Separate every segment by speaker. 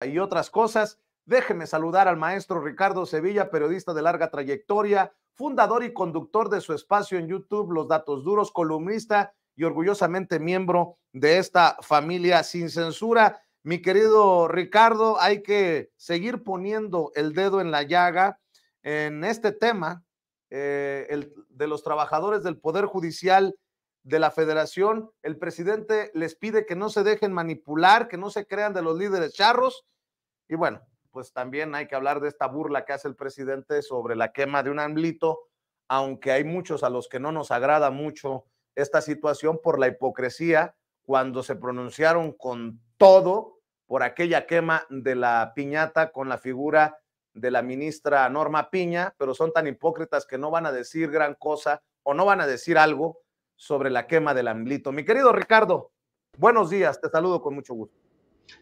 Speaker 1: y otras cosas. Déjenme saludar al maestro Ricardo Sevilla, periodista de larga trayectoria, fundador y conductor de su espacio en YouTube, Los Datos Duros, columnista y orgullosamente miembro de esta familia sin censura. Mi querido Ricardo, hay que seguir poniendo el dedo en la llaga en este tema de los trabajadores del Poder Judicial de la Federación. El presidente les pide que no se dejen manipular, que no se crean de los líderes charros. Y bueno, pues también hay que hablar de esta burla que hace el presidente sobre la quema de un AMLito, aunque hay muchos a los que no nos agrada mucho esta situación por la hipocresía cuando se pronunciaron con todo por aquella quema de la piñata con la figura de la ministra Norma Piña, pero son tan hipócritas que no van a decir gran cosa o no van a decir algo sobre la quema del AMLito. Mi querido Ricardo, buenos días, te saludo con mucho gusto.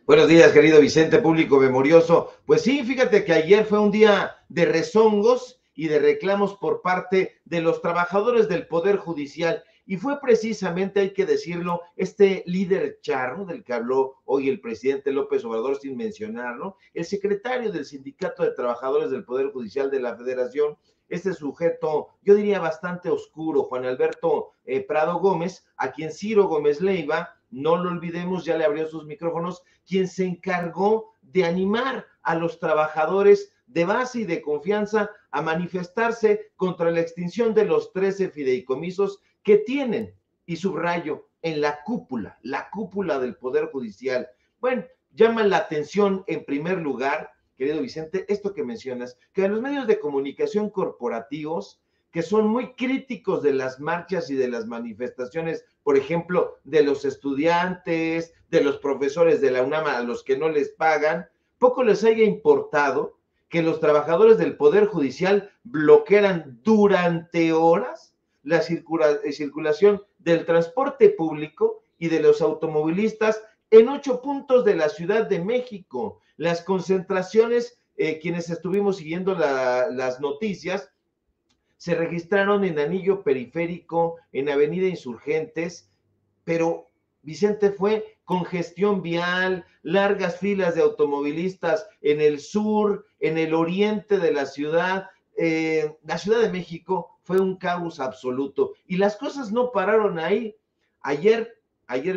Speaker 2: Buenos días, querido Vicente, público memorioso. Pues sí, fíjate que ayer fue un día de rezongos y de reclamos por parte de los trabajadores del Poder Judicial. Y fue precisamente, hay que decirlo, este líder charro del que habló hoy el presidente López Obrador, sin mencionarlo, el secretario del Sindicato de Trabajadores del Poder Judicial de la Federación, este sujeto, yo diría bastante oscuro, Juan Alberto Prado Gómez, a quien Ciro Gómez Leiva, no lo olvidemos, ya le abrió sus micrófonos, quien se encargó de animar a los trabajadores de base y de confianza a manifestarse contra la extinción de los 13 fideicomisos que tienen, y subrayo, en la cúpula del Poder Judicial. Bueno, llama la atención en primer lugar, querido Vicente, esto que mencionas, que los medios de comunicación corporativos, que son muy críticos de las marchas y de las manifestaciones, por ejemplo, de los estudiantes, de los profesores de la UNAM a los que no les pagan, poco les haya importado que los trabajadores del Poder Judicial bloquearan durante horas la circulación del transporte público y de los automovilistas en 8 puntos de la Ciudad de México. Las concentraciones, quienes estuvimos siguiendo las noticias, se registraron en Anillo Periférico, en Avenida Insurgentes, pero Vicente, fue congestión vial, largas filas de automovilistas en el sur, en el oriente de la Ciudad de México fue un caos absoluto. Y las cosas no pararon ahí. Ayer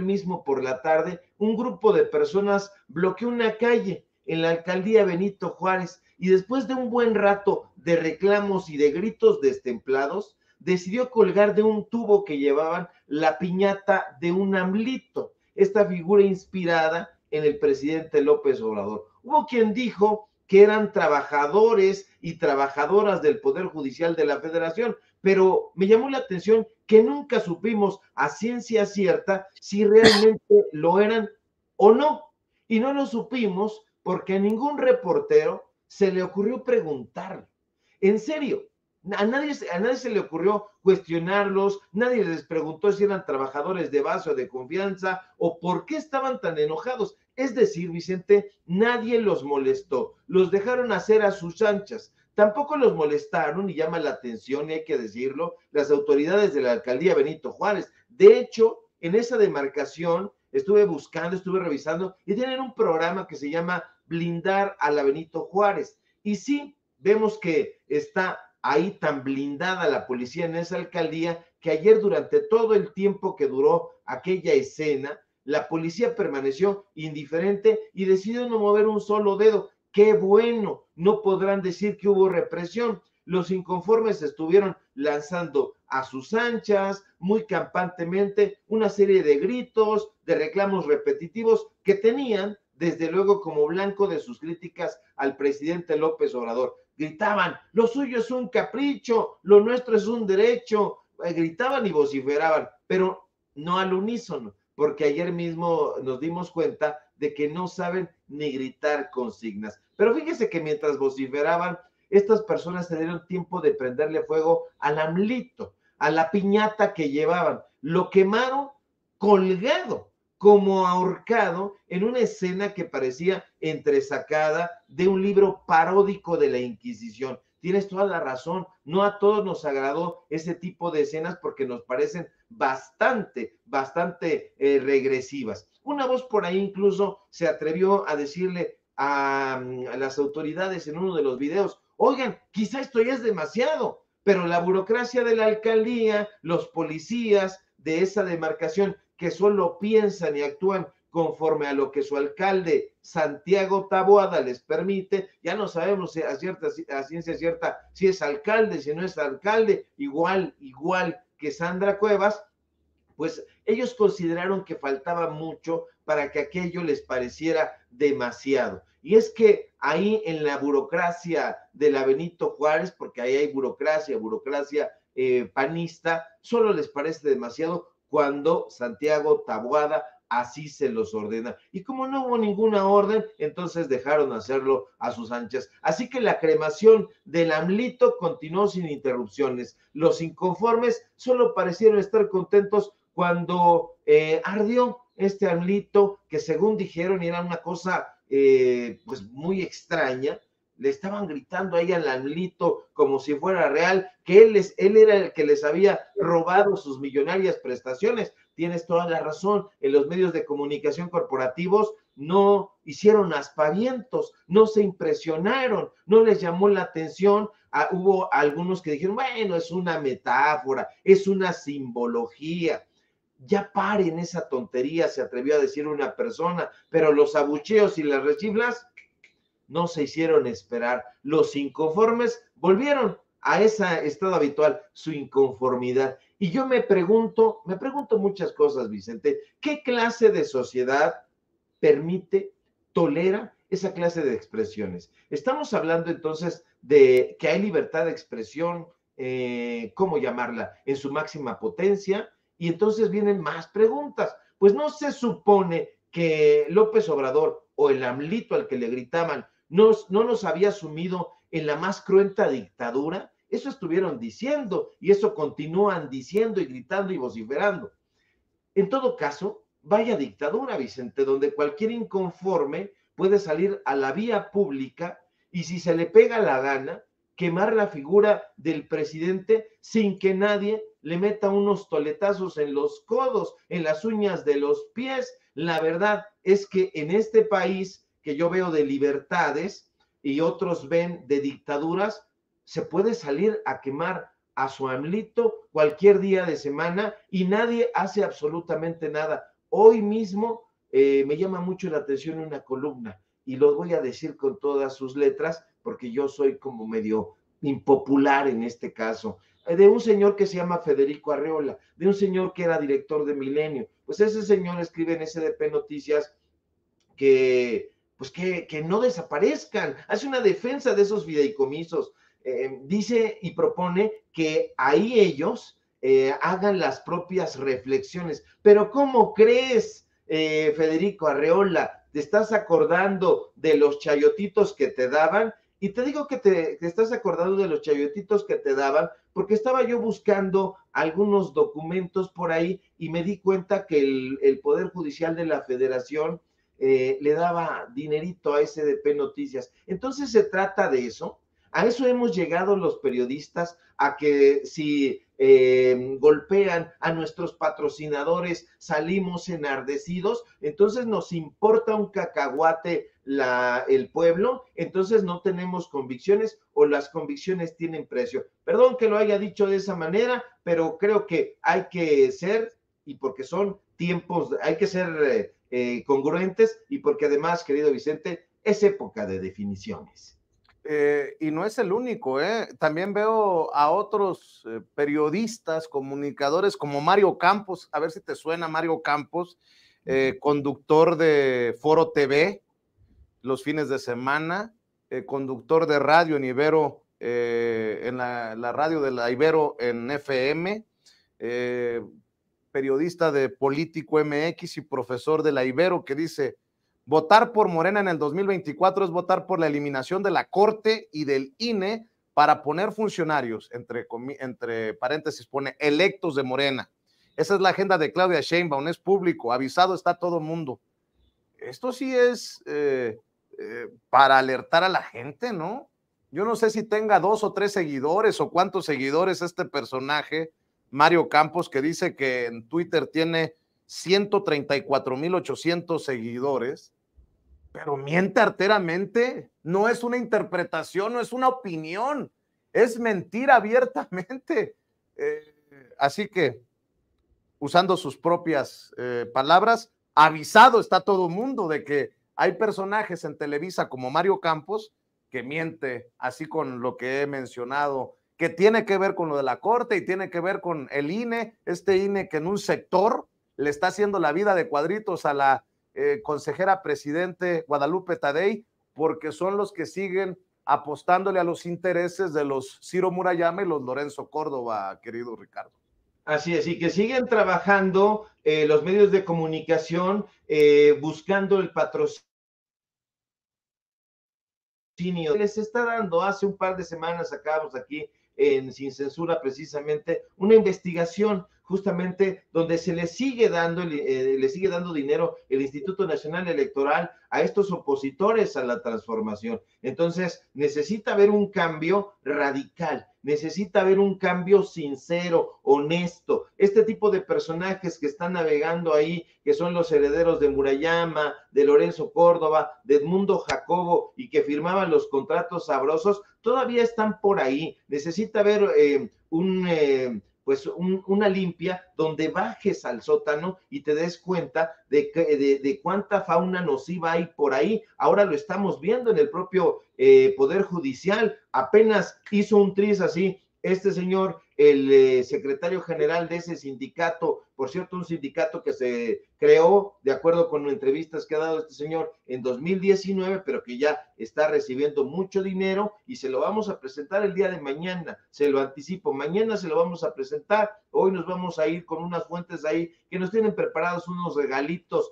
Speaker 2: mismo por la tarde, un grupo de personas bloqueó una calle en la alcaldía Benito Juárez y después de un buen rato de reclamos y de gritos destemplados, decidió colgar de un tubo que llevaban la piñata de un AMLito, esta figura inspirada en el presidente López Obrador. Hubo quien dijo que eran trabajadores y trabajadoras del Poder Judicial de la Federación, pero me llamó la atención que nunca supimos a ciencia cierta si realmente lo eran o no. Y no lo supimos porque a ningún reportero se le ocurrió preguntarlo. En serio, a nadie se le ocurrió cuestionarlos, nadie les preguntó si eran trabajadores de base o de confianza o por qué estaban tan enojados. Es decir, Vicente, nadie los molestó, los dejaron hacer a sus anchas. Tampoco los molestaron, y llama la atención, y hay que decirlo, las autoridades de la alcaldía Benito Juárez. De hecho, en esa demarcación estuve buscando, estuve revisando, y tienen un programa que se llama Blindar a la Benito Juárez. Y sí, vemos que está ahí tan blindada la policía en esa alcaldía que ayer, durante todo el tiempo que duró aquella escena, la policía permaneció indiferente y decidió no mover un solo dedo. ¡Qué bueno! No podrán decir que hubo represión. Los inconformes estuvieron lanzando a sus anchas, muy campantemente, una serie de gritos, de reclamos repetitivos que tenían, desde luego, como blanco de sus críticas al presidente López Obrador. Gritaban, lo suyo es un capricho, lo nuestro es un derecho. Gritaban y vociferaban, pero no al unísono, porque ayer mismo nos dimos cuenta de que no saben ni gritar consignas. Pero fíjese que mientras vociferaban, estas personas se dieron tiempo de prenderle fuego al AMLito, a la piñata que llevaban. Lo quemaron colgado, como ahorcado, en una escena que parecía entresacada de un libro paródico de la Inquisición. Tienes toda la razón, no a todos nos agradó ese tipo de escenas porque nos parecen bastante regresivas. Una voz por ahí incluso se atrevió a decirle a las autoridades en uno de los videos, oigan, quizá esto ya es demasiado, pero la burocracia de la alcaldía, los policías de esa demarcación que solo piensan y actúan conforme a lo que su alcalde Santiago Taboada les permite, ya no sabemos a ciencia cierta si es alcalde, si no es alcalde, igual que Sandra Cuevas, pues ellos consideraron que faltaba mucho para que aquello les pareciera demasiado. Y es que ahí en la burocracia de la Benito Juárez, porque ahí hay burocracia panista, solo les parece demasiado cuando Santiago Taboada así se los ordena. Y como no hubo ninguna orden, entonces dejaron hacerlo a sus anchas. Así que la cremación del AMLito continuó sin interrupciones. Los inconformes solo parecieron estar contentos cuando ardió este AMLito, que según dijeron era una cosa pues muy extraña. Le estaban gritando ahí al AMLito como si fuera real, que él era el que les había robado sus millonarias prestaciones. Tienes toda la razón, en los medios de comunicación corporativos no hicieron aspavientos, no se impresionaron, no les llamó la atención. Hubo algunos que dijeron, bueno, es una metáfora, es una simbología. Ya paren esa tontería, se atrevió a decir una persona, pero los abucheos y las rechiflas no se hicieron esperar. Los inconformes volvieron a ese estado habitual, su inconformidad. Y yo me pregunto muchas cosas, Vicente. ¿Qué clase de sociedad permite, tolera esa clase de expresiones? Estamos hablando entonces de que hay libertad de expresión, ¿cómo llamarla? En su máxima potencia. Y entonces vienen más preguntas. Pues no se supone que López Obrador o el AMLito al que le gritaban no nos había sumido en la más cruenta dictadura. Eso estuvieron diciendo y eso continúan diciendo y gritando y vociferando. En todo caso, vaya dictadura, Vicente, donde cualquier inconforme puede salir a la vía pública y si se le pega la gana, quemar la figura del presidente sin que nadie le meta unos toletazos en los codos, en las uñas de los pies. La verdad es que en este país que yo veo de libertades y otros ven de dictaduras, se puede salir a quemar a su AMLito cualquier día de semana y nadie hace absolutamente nada. Hoy mismo me llama mucho la atención una columna y lo voy a decir con todas sus letras porque yo soy como medio impopular en este caso, de un señor que se llama Federico Arreola, de un señor que era director de Milenio. Pues ese señor escribe en SDP Noticias que no desaparezcan, hace una defensa de esos fideicomisos, dice y propone que ahí ellos hagan las propias reflexiones. Pero ¿cómo crees, Federico Arreola? ¿Te estás acordando de los chayotitos que te daban? Y te digo que te estás acordando de los chayotitos que te daban porque estaba yo buscando algunos documentos por ahí y me di cuenta que el Poder Judicial de la Federación le daba dinerito a SDP Noticias. Entonces se trata de eso. A eso hemos llegado los periodistas, a que si golpean a nuestros patrocinadores salimos enardecidos, entonces nos importa un cacahuate el pueblo, entonces no tenemos convicciones o las convicciones tienen precio. Perdón que lo haya dicho de esa manera, pero creo que hay que ser, y porque son tiempos, hay que ser congruentes y porque además, querido Vicente, es época de definiciones.
Speaker 1: Y no es el único, también veo a otros periodistas, comunicadores como Mario Campos, a ver si te suena Mario Campos, conductor de Foro TV los fines de semana, conductor de radio en Ibero, en la radio de la Ibero en FM, periodista de Político MX y profesor de la Ibero, que dice: votar por Morena en el 2024 es votar por la eliminación de la Corte y del INE para poner funcionarios, entre paréntesis pone electos de Morena. Esa es la agenda de Claudia Sheinbaum, es público, avisado está todo mundo. Esto sí es para alertar a la gente, ¿no? Yo no sé si tenga 2 o 3 seguidores o cuántos seguidores este personaje, Mario Campos, que dice que en Twitter tiene 134,800 seguidores. pero miente arteramente, no es una interpretación, no es una opinión, es mentir abiertamente. Así que, usando sus propias palabras, avisado está todo el mundo de que hay personajes en Televisa como Mario Campos que miente, así con lo que he mencionado, que tiene que ver con lo de la Corte y tiene que ver con el INE, este INE que en un sector le está haciendo la vida de cuadritos a la consejera presidente Guadalupe Tadei, porque son los que siguen apostándole a los intereses de los Ciro Murayama y los Lorenzo Córdoba, querido Ricardo.
Speaker 2: Así es, y que siguen trabajando los medios de comunicación buscando el patrocinio. Les está dando, hace un par de semanas sacamos aquí en Sin Censura precisamente una investigación justamente donde se le sigue dando dinero el Instituto Nacional Electoral a estos opositores a la transformación. Entonces necesita haber un cambio radical, necesita haber un cambio sincero, honesto. Este tipo de personajes que están navegando ahí, que son los herederos de Murayama, de Lorenzo Córdoba, de Edmundo Jacobo y que firmaban los contratos sabrosos, todavía están por ahí. Necesita haber una limpia donde bajes al sótano y te des cuenta de cuánta fauna nociva hay por ahí. Ahora lo estamos viendo en el propio Poder Judicial. Apenas hizo un tris así este señor, el secretario general de ese sindicato, por cierto, un sindicato que se creó de acuerdo con entrevistas que ha dado este señor en 2019, pero que ya está recibiendo mucho dinero y se lo vamos a presentar el día de mañana, se lo anticipo, mañana se lo vamos a presentar, hoy nos vamos a ir con unas fuentes ahí que nos tienen preparados unos regalitos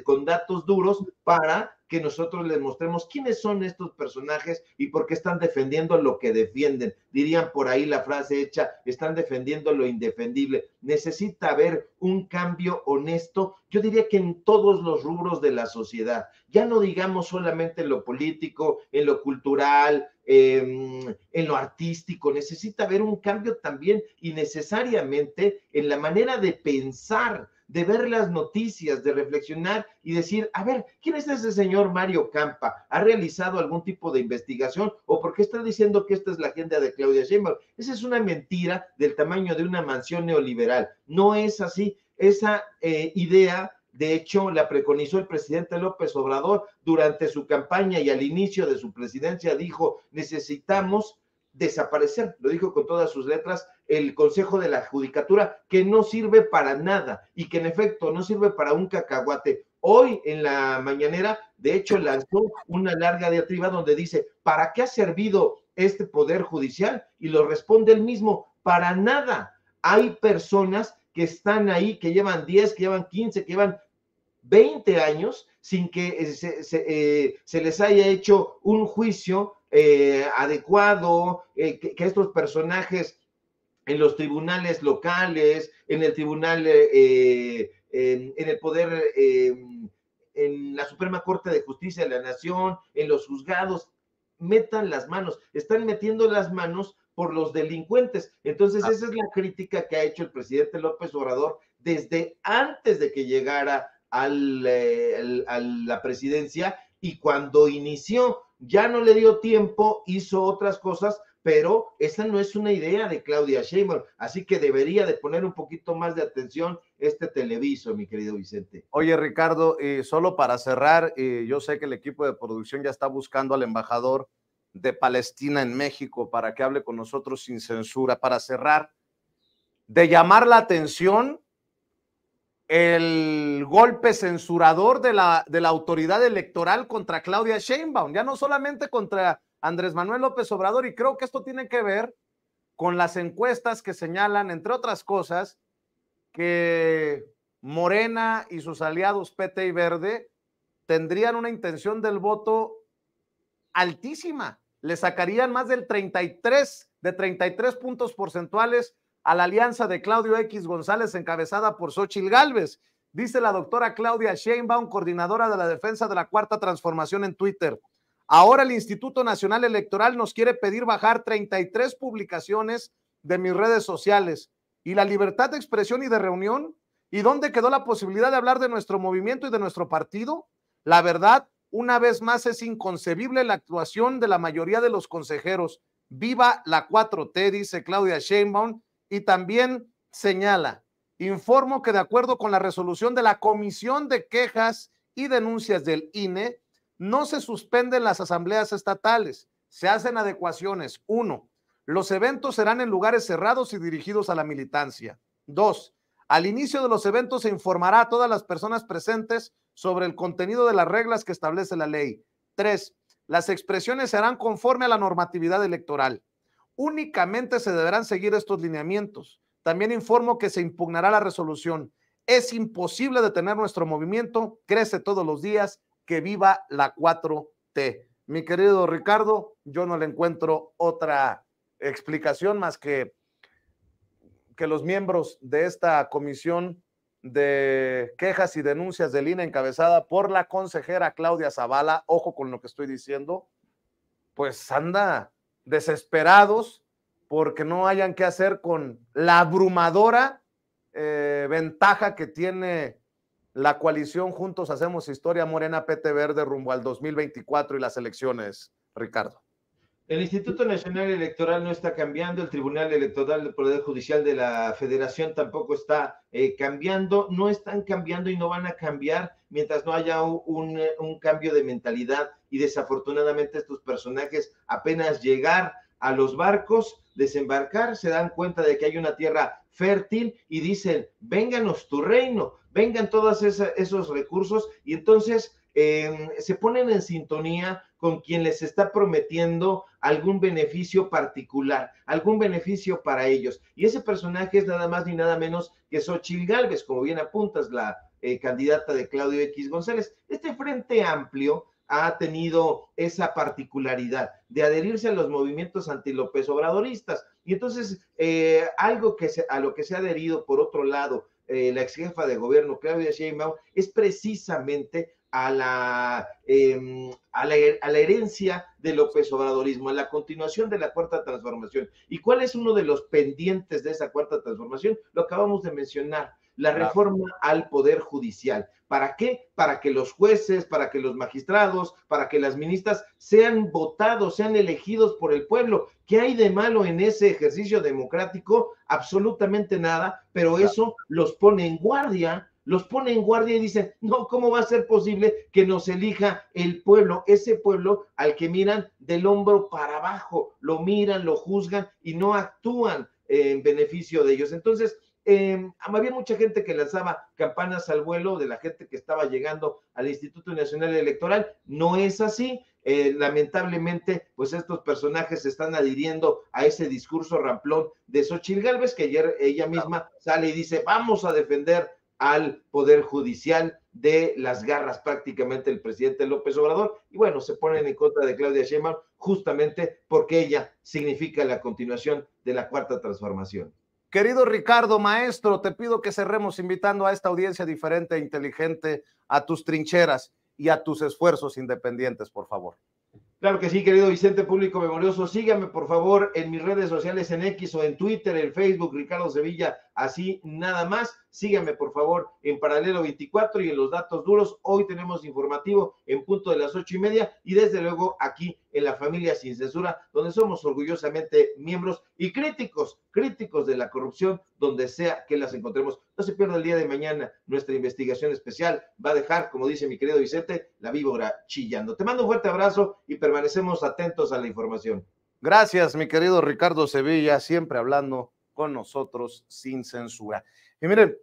Speaker 2: con datos duros para que nosotros les mostremos quiénes son estos personajes y por qué están defendiendo lo que defienden. Dirían por ahí la frase hecha, están defendiendo lo indefendible. Necesita haber un cambio honesto, yo diría que en todos los rubros de la sociedad. Ya no digamos solamente en lo político, en lo cultural, en lo artístico. Necesita haber un cambio también y necesariamente en la manera de pensar, de ver las noticias, de reflexionar y decir, a ver, ¿quién es ese señor Mario Campa? ¿Ha realizado algún tipo de investigación? ¿O por qué está diciendo que esta es la agenda de Claudia Sheinbaum? Esa es una mentira del tamaño de una mansión neoliberal. No es así. Esa idea, de hecho, la preconizó el presidente López Obrador durante su campaña y al inicio de su presidencia dijo, necesitamos desaparecer, lo dijo con todas sus letras, el Consejo de la Judicatura, que no sirve para nada y que en efecto no sirve para un cacahuate. Hoy en la mañanera, de hecho, lanzó una larga diatriba donde dice, ¿para qué ha servido este Poder Judicial? Y lo responde él mismo, para nada. Hay personas que están ahí, que llevan 10, que llevan 15, que llevan 20 años sin que se les haya hecho un juicio adecuado, que estos personajes en los tribunales locales, en el tribunal, en el poder, en la Suprema Corte de Justicia de la Nación, en los juzgados, metan las manos, están metiendo las manos por los delincuentes. Entonces, esa es la crítica que ha hecho el presidente López Obrador desde antes de que llegara a la presidencia y cuando inició ya no le dio tiempo, hizo otras cosas, pero esa no es una idea de Claudia Sheinbaum, así que debería de poner un poquito más de atención este televiso, mi querido Vicente.
Speaker 1: Oye, Ricardo, solo para cerrar, yo sé que el equipo de producción ya está buscando al embajador de Palestina en México para que hable con nosotros sin censura. Para cerrar, de llamar la atención el golpe censurador de la autoridad electoral contra Claudia Sheinbaum, ya no solamente contra Andrés Manuel López Obrador, y creo que esto tiene que ver con las encuestas que señalan, entre otras cosas, que Morena y sus aliados PT y Verde tendrían una intención del voto altísima, le sacarían más del 33 puntos porcentuales a la alianza de Claudio X González encabezada por Xóchitl Gálvez. Dice la doctora Claudia Sheinbaum, coordinadora de la defensa de la Cuarta Transformación en Twitter. Ahora el Instituto Nacional Electoral nos quiere pedir bajar 33 publicaciones de mis redes sociales. ¿Y la libertad de expresión y de reunión? ¿Y dónde quedó la posibilidad de hablar de nuestro movimiento y de nuestro partido? La verdad, Una vez más, es inconcebible la actuación de la mayoría de los consejeros. Viva la 4T, dice Claudia Sheinbaum, y también señala: informo que de acuerdo con la resolución de la Comisión de Quejas y Denuncias del INE, no se suspenden las asambleas estatales, se hacen adecuaciones. 1. Los eventos serán en lugares cerrados y dirigidos a la militancia. 2. Al inicio de los eventos se informará a todas las personas presentes sobre el contenido de las reglas que establece la ley. 3. Las expresiones se harán conforme a la normatividad electoral. Únicamente se deberán seguir estos lineamientos. También informo que se impugnará la resolución. Es imposible detener nuestro movimiento, crece todos los días. Que viva la 4T. Mi querido Ricardo, yo no le encuentro otra explicación más que los miembros de esta comisión de quejas y denuncias del INE, encabezada por la consejera Claudia Zavala, ojo con lo que estoy diciendo, pues anda desesperados porque no hayan qué hacer con la abrumadora ventaja que tiene la coalición Juntos Hacemos Historia, Morena, PT Verde, rumbo al 2024 y las elecciones, Ricardo.
Speaker 2: El Instituto Nacional Electoral no está cambiando, el Tribunal Electoral del Poder Judicial de la Federación tampoco está cambiando, no están cambiando y no van a cambiar mientras no haya un cambio de mentalidad, y desafortunadamente estos personajes apenas llegar a los barcos, desembarcar, se dan cuenta de que hay una tierra fértil y dicen: vénganos tu reino, vengan todos esos recursos, y entonces se ponen en sintonía con quien les está prometiendo algún beneficio particular, algún beneficio para ellos. Y ese personaje es nada más ni nada menos que Xóchitl Gálvez, como bien apuntas, la candidata de Claudio X González. Este Frente Amplio ha tenido esa particularidad de adherirse a los movimientos anti-López Obradoristas. Y entonces, a lo que se ha adherido, por otro lado, la ex jefa de gobierno, Claudia Sheinbaum, es precisamente a la herencia del López Obradorismo, a la continuación de la Cuarta Transformación. ¿Y cuál es uno de los pendientes de esa Cuarta Transformación? Lo acabamos de mencionar: la reforma al Poder Judicial. ¿Para qué? Para que los jueces, para que los magistrados, para que las ministras sean votados, sean elegidos por el pueblo. ¿Qué hay de malo en ese ejercicio democrático? Absolutamente nada, pero eso los pone en guardia. Los pone en guardia y dicen: no, ¿cómo va a ser posible que nos elija el pueblo? Ese pueblo al que miran del hombro para abajo, lo miran, lo juzgan y no actúan en beneficio de ellos. Entonces, había mucha gente que lanzaba campanas al vuelo de la gente que estaba llegando al Instituto Nacional Electoral. No es así. Lamentablemente, pues estos personajes se están adhiriendo a ese discurso ramplón de Xóchitl Gálvez, que ayer ella misma sale y dice: vamos a defender al Poder Judicial de las garras prácticamente del presidente López Obrador. Y bueno, se ponen en contra de Claudia Sheinbaum justamente porque ella significa la continuación de la Cuarta Transformación.
Speaker 1: Querido Ricardo, maestro, te pido que cerremos invitando a esta audiencia diferente e inteligente a tus trincheras y a tus esfuerzos independientes, por favor.
Speaker 2: Claro que sí, querido Vicente, público memorioso. Síganme, por favor, en mis redes sociales, en X o en Twitter, en Facebook, Ricardo Sevilla, así nada más. Síganme, por favor, en Paralelo 24 y en Los Datos Duros. Hoy tenemos informativo en punto de las 8:30 y desde luego aquí en La Familia Sin Censura, donde somos orgullosamente miembros y críticos de la corrupción, donde sea que las encontremos. No se pierda el día de mañana nuestra investigación especial. Va a dejar, como dice mi querido Vicente, la víbora chillando. Te mando un fuerte abrazo y permanecemos atentos a la información.
Speaker 1: Gracias, mi querido Ricardo Sevilla, siempre hablando con nosotros sin censura. Y miren,